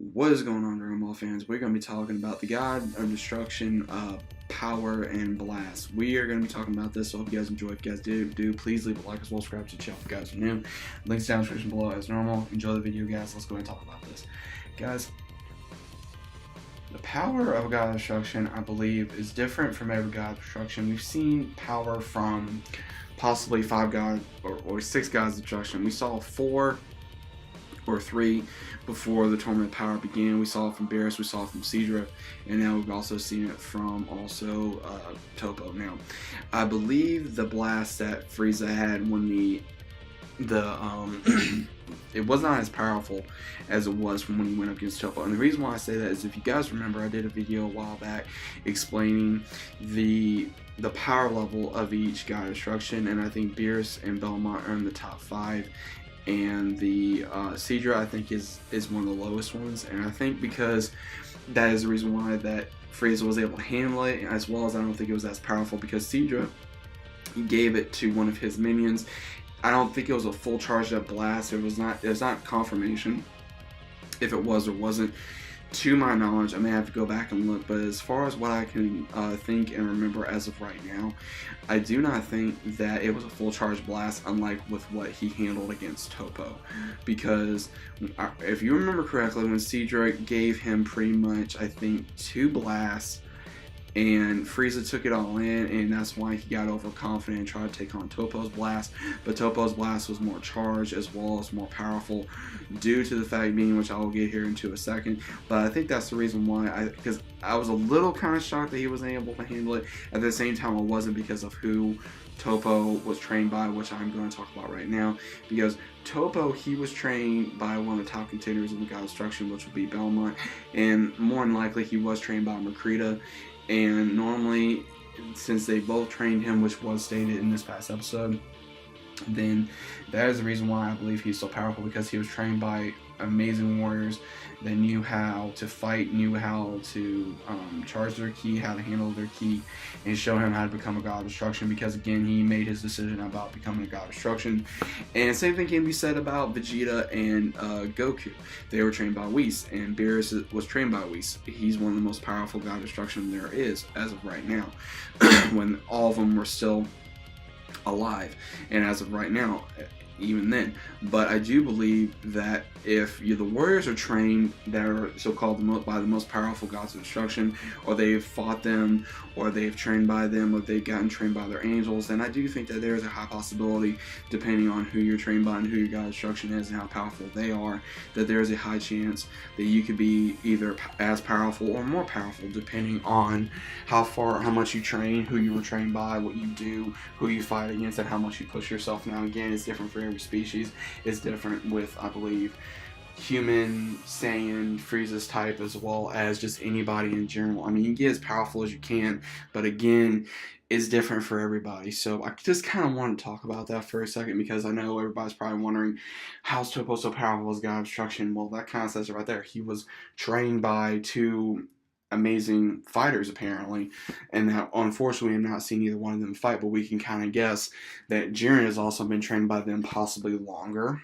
What is going on, Dragon Ball fans? We're going to be talking about the God of Destruction, Power, and Blast. We are going to be talking about this, so I hope you guys enjoy. If you guys do please leave a like as well as subscribe to the channel if you guys are new. Links down in the description below as normal. Enjoy the video, guys. Let's go ahead and talk about this. Guys, the power of God of Destruction, I believe, is different from every God of Destruction. We've seen power from possibly 5 God or 6 Gods of Destruction. We saw 4 or 3 before the Tournament of Power began. We saw it from Beerus, we saw it from Seadra, and now we've also seen it from Toppo. Now, I believe the blast that Frieza had when it was not as powerful as it was from when he went up against Toppo. And the reason why I say that is, if you guys remember, I did a video a while back explaining the power level of each God of Destruction, and I think Beerus and Belmont are in the top 5, and the Seadra I think is one of the lowest ones, and I think because that is the reason why that Frieza was able to handle it, as well as I don't think it was as powerful because Seadra gave it to one of his minions. I don't think it was a full charged up blast. It was not confirmation if it was or wasn't. To my knowledge, I may have to go back and look, but as far as what I can think and remember as of right now, I do not think that it was a full charge blast, unlike with what he handled against Toppo. Because if you remember correctly, when Seadra gave him pretty much, I think, 2 blasts, and Frieza took it all in, and that's why he got overconfident and tried to take on Toppo's blast. But Toppo's blast was more charged as well as more powerful, due to the fact being, which I will get here into a second. But I think that's the reason why, because I was a little kind of shocked that he wasn't able to handle it. At the same time, I wasn't, because of who Toppo was trained by, which I'm going to talk about right now. Because Toppo, he was trained by one of the top contenders in the God of Destruction, which would be Belmont, and more than likely he was trained by Makrita. And normally, since they both trained him, which was stated in this past episode, then that is the reason why I believe he's so powerful, because he was trained by amazing warriors that knew how to fight, knew how to charge their ki, how to handle their ki, and show him how to become a God of Destruction, because again, he made his decision about becoming a God of Destruction. And same thing can be said about Vegeta and Goku. They were trained by Whis, and Beerus was trained by Whis. He's one of the most powerful God of Destruction there is as of right now, when all of them were still alive, and as of right now, even then. But I do believe that if the warriors are trained, that are so-called by the most powerful gods of destruction, or they've fought them, or they've trained by them, or they've gotten trained by their angels, then I do think that there's a high possibility, depending on who you're trained by and who your god of destruction is and how powerful they are, that there's a high chance that you could be either as powerful or more powerful, depending on how much you train, who you were trained by, what you do, who you fight against, and how much you push yourself. Now again, it's different for every species. It's different with, I believe, human, Saiyan, Frieza's type, as well as just anybody in general. I mean, you can get as powerful as you can, but again, it's different for everybody. So I just kind of want to talk about that for a second, because I know everybody's probably wondering, how's Toppo so powerful as God of Destruction? Well, that kind of says it right there. He was trained by 2 amazing fighters, apparently, and that unfortunately we have not seen either one of them fight, but we can kind of guess that Jiren has also been trained by them possibly longer,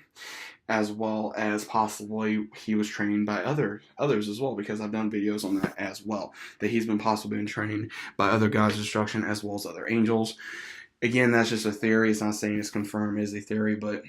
as well as possibly he was trained by others as well, because I've done videos on that as well, that he's been possibly been trained by other gods of destruction as well as other angels. Again, that's just a theory. It's not saying it's confirmed, it's a theory, but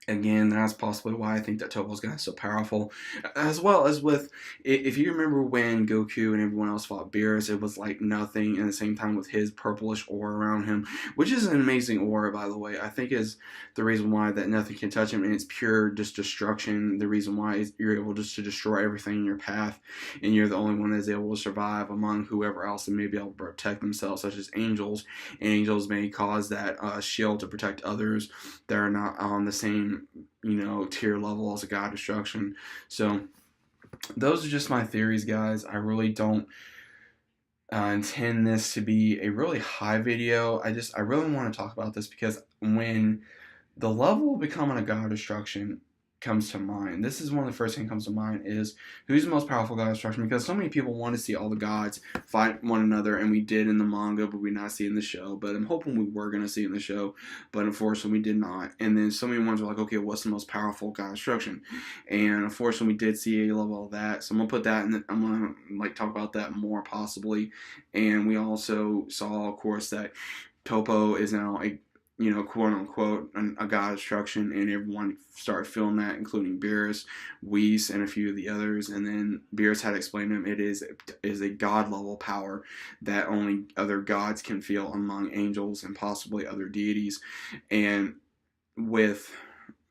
again, that's possibly why I think that Toppo's guy is so powerful. As well as with, if you remember when Goku and everyone else fought Beerus, it was like nothing, and at the same time with his purplish aura around him, which is an amazing aura, by the way. I think is the reason why that nothing can touch him, and it's pure just destruction. The reason why is you're able just to destroy everything in your path, and you're the only one that's able to survive among whoever else and may be able to protect themselves, such as angels. And angels may cause that shield to protect others that are not on the same tier level as a god of destruction. So those are just my theories, guys. I really don't intend this to be a really high video. I really want to talk about this, because when the level of becoming a god of destruction comes to mind. This is one of the first things that comes to mind is who's the most powerful god of destruction, because so many people want to see all the gods fight one another, and we did in the manga, but we not see in the show. But I'm hoping we were going to see in the show, but unfortunately we did not. And then so many ones were like, okay, what's the most powerful god of destruction? And unfortunately we did see a level of that, so I'm gonna put that in. I'm gonna like talk about that more possibly. And we also saw, of course, that Topo is now a, you know, quote unquote, a god of destruction, and everyone started feeling that, including Beerus, Whis, and a few of the others. And then Beerus had to explain to him it is a god level power that only other gods can feel among angels and possibly other deities. And with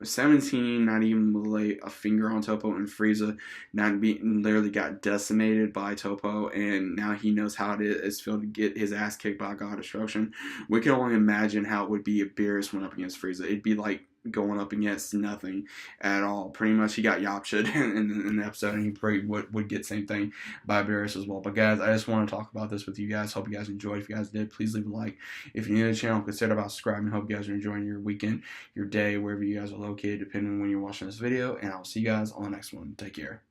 17 not even lay a finger on Topo, and Frieza not being, literally got decimated by Topo, and now he knows how it is feel to get his ass kicked by God Destruction. We can only imagine how it would be if Beerus went up against Frieza. It'd be like going up against nothing at all. Pretty much he got Yapsha'd in the episode, and he probably would get the same thing by Beerus as well. But guys, I just want to talk about this with you guys. Hope you guys enjoyed. If you guys did, please leave a like. If you're new to the channel, consider about subscribing. Hope you guys are enjoying your weekend, your day, wherever you guys are located, depending on when you're watching this video. And I'll see you guys on the next one. Take care.